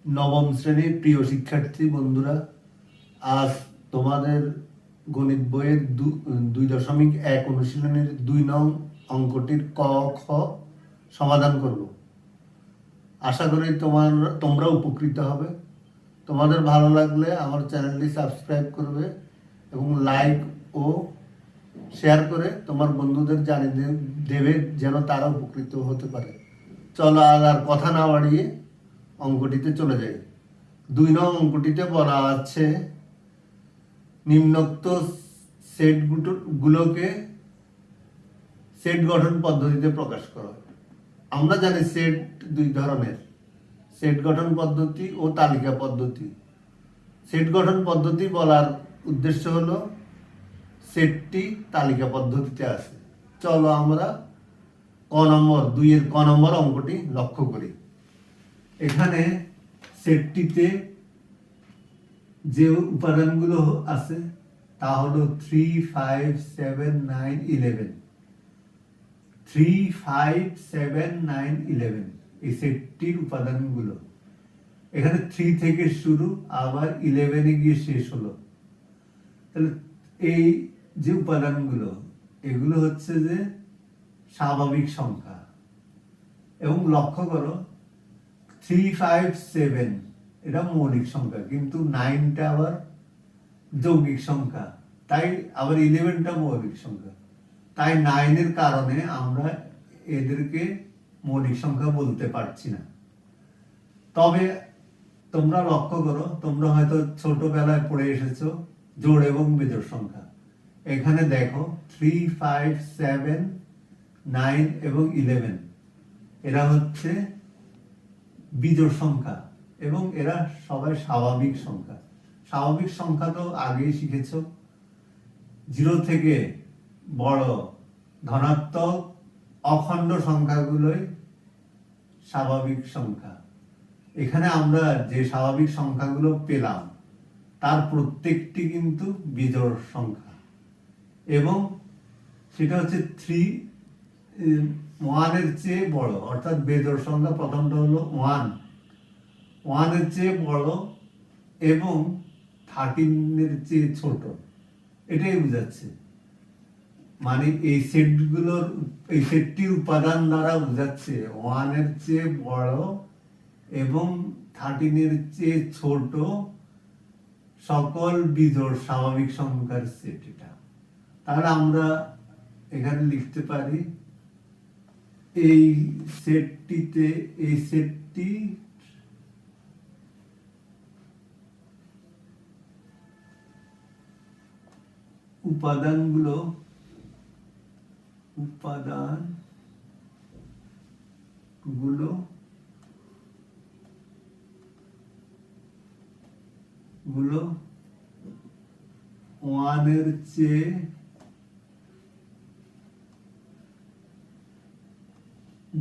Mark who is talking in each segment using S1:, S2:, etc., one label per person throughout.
S1: নবম শ্রেণীর প্রিয় শিক্ষার্থী বন্ধুরা, আজ তোমাদের গণিত বইয়ের 2.1 অনুশীলনের 2 নং অঙ্কটির ক খ সমাধান করব। আশা করি তোমরা উপকৃত হবে। তোমাদের ভালো লাগলে আমার চ্যানেলটি সাবস্ক্রাইব করবে এবং লাইক ও শেয়ার করে তোমার বন্ধুদের জানিয়ে দেবে যেন তারা উপকৃত হতে পারে। চলো আর কথা না বাড়িয়ে অঙ্কটিতে চলে যাই। 2 নং অঙ্কটিতে বলা আছে নিম্নোক্ত সেটগুলোকে সেট গঠন পদ্ধতিতে প্রকাশ করো। আমরা জানি সেট দুই ধরনের, সেট গঠন পদ্ধতি ও তালিকা পদ্ধতি। সেট গঠন পদ্ধতি বলার উদ্দেশ্য হলো সেটটি তালিকা পদ্ধতিতে আছে। চলো আমরা ক নম্বর 2-এর ক নম্বর অঙ্কটি লক্ষ্য করি। এখানে সেটটিতে যে উপাদানগুলো আছে তা হলো 3, 5, 7, 9, 11। 3, 5, 7, 9, 11 এই সেটটির উপাদানগুলো। এখানে 3 থেকে শুরু, আবার 11-এ গিয়ে শেষ হলো। তাহলে এই যে উপাদানগুলো, এগুলো হচ্ছে যে স্বাভাবিক সংখ্যা। এবং লক্ষ্য করো 3, 5, 7 এটা মৌলিক সংখ্যা, কিন্তু 9টা আবার যৌগিক সংখ্যা, তাই আবার 11টা মৌলিক সংখ্যা। তাই 9-এর কারণে আমরা এদেরকে মৌলিক সংখ্যা বলতে পারছি না। তবে তোমরা লক্ষ্য করো, তোমরা হয়তো ছোটবেলায় পড়ে এসেছো জোড় এবং বিজোড় সংখ্যা। এখানে দেখো 3, 5, 7, 9 এবং 11 এরা হচ্ছে বিজোড় সংখ্যা এবং এরা সবাই স্বাভাবিক সংখ্যা। স্বাভাবিক সংখ্যা তো আগেই শিখেছো, 0 থেকে বড় ধনাত্মক অখণ্ড সংখ্যাগুলোই স্বাভাবিক সংখ্যা। এখানে আমরা যে স্বাভাবিক সংখ্যাগুলো পেলাম তার প্রত্যেকটি কিন্তু বিজোড় সংখ্যা, এবং সেটা হচ্ছে 1-এর চেয়ে বড়, অর্থাৎ বিজোড় সংখ্যা প্রথমটা হলো 1-এর চেয়ে বড় এবং 13-এর চেয়ে ছোট, এটাই বোঝাচ্ছে। মানে এই সেটটির উপাদান দ্বারা বোঝাচ্ছে 1-এর চেয়ে বড় এবং 13-এর চেয়ে ছোট সকল বিজোড় স্বাভাবিক সংখ্যার সেট এটা। তাহলে আমরা এখানে লিখতে পারি এই সেটটি উপাদানগুলো গুলো 1-এর চেয়ে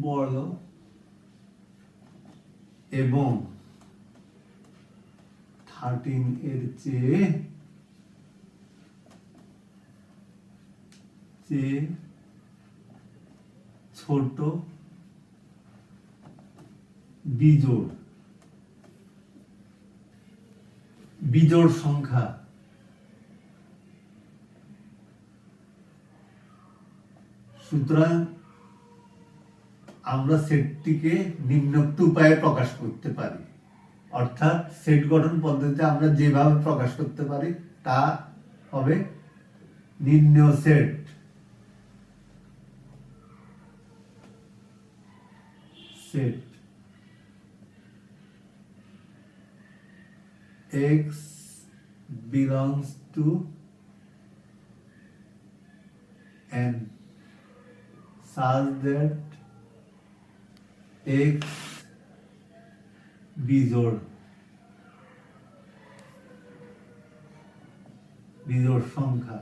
S1: বড় এবং 13-এর চেয়ে ছোট বিজোড় সংখ্যা। সুতরাং আমরা সেটটিকে নিম্নোক্ত উপায়ে প্রকাশ করতে পারি, অর্থাৎ সেট গঠন পদ্ধতিতে আমরা যেভাবে প্রকাশ করতে পারি তা হবে নির্ণেয় set x belongs to n such that x বিজোড় সংখ্যা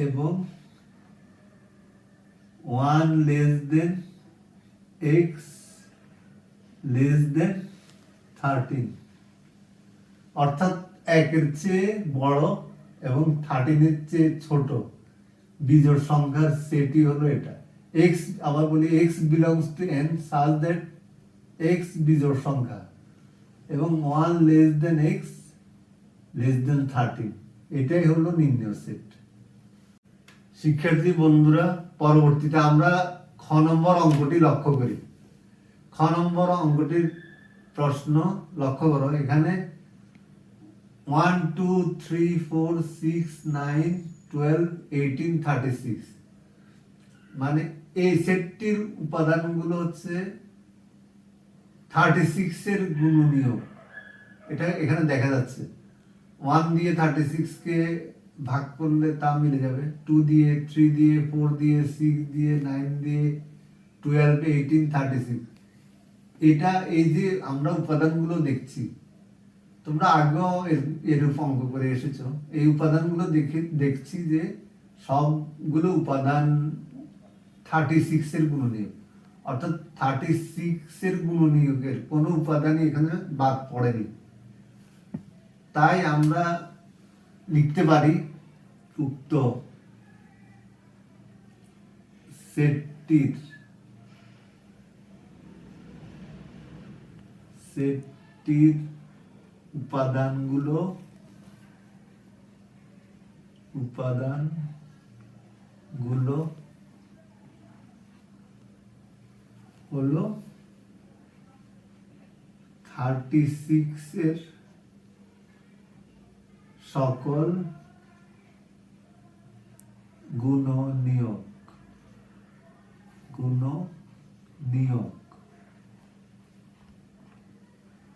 S1: এবং 1 less than x less than 13, অর্থাৎ 1-এর চেয়ে বড় এবং 13-এর চেয়ে ছোট বিজোড় সংখ্যার সেটই হলো এটা। এক্স আবার বলি x belongs to N such that x বিজোড় সংখ্যা এবং 1 less than x less than 13, এটাই হলো নির্ণয় সেট। শিক্ষার্থী বন্ধুরা, পরবর্তীতে আমরা খ নম্বর অঙ্কটি লক্ষ্য করি। খ নম্বর অঙ্কটির প্রশ্ন লক্ষ্য করো, এখানে 1 2 3 4 6 9 12 18 36, মানে এই সেটটির উপাদানগুলো হচ্ছে 36 এর গুণনীয়ক। এটা এখানে দেখা যাচ্ছে 1 দিয়ে 36 কে ভাগ করলে তা মিলে যাবে, 2 দিয়ে 3 দিয়ে 4 দিয়ে 6 দিয়ে 9 দিয়ে 12 18 36। এটা এই যে আমরা উপাদানগুলো দেখছি, তোমরা আগেও এরূপ অঙ্ক করে এসেছো, এই উপাদানগুলো দেখছি যে সবগুলো উপাদান 36 এর গুণনীয়ক, অর্থাৎ 36 এর গুণনীয়কের কোনো উপাদানই এখানে বাদ পড়েনি। তাই আমরা লিখতে পারি উক্ত সেটটির উপাদানগুলো হলো 36 এর সকল গুণনীয়ক।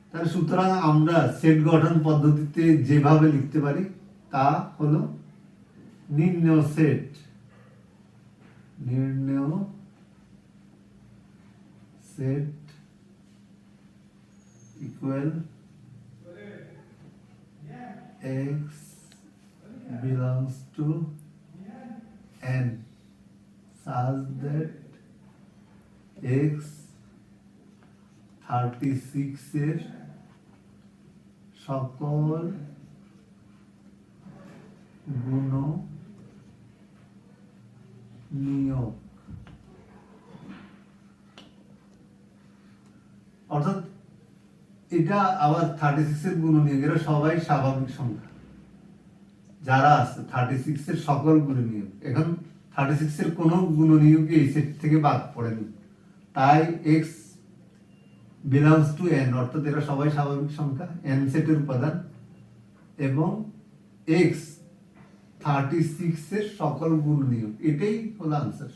S1: তাহলে সুতরাং আমরা সেট গঠন পদ্ধতিতে যেভাবে লিখতে পারি তা হলো নির্ণয় set equal x belongs to n such that x 36 এর সকল গুণনীয়ক। অর্থাৎ এটা আবার 36 এর গুণনীয়ক, এরা সবাই স্বাভাবিক সংখ্যা যারা আছে 36 এর সকল গুণনীয়ক। এখন 36 এর কোনো গুণনীয়ক এই সেট থেকে বাদ পড়েনি, তাই x belongs to n, অর্থাৎ এরা সবাই স্বাভাবিক সংখ্যা, n সেটের উপাদান, এবং x 36 এর সকল গুণনীয়ক, এটাই হলো আনসার।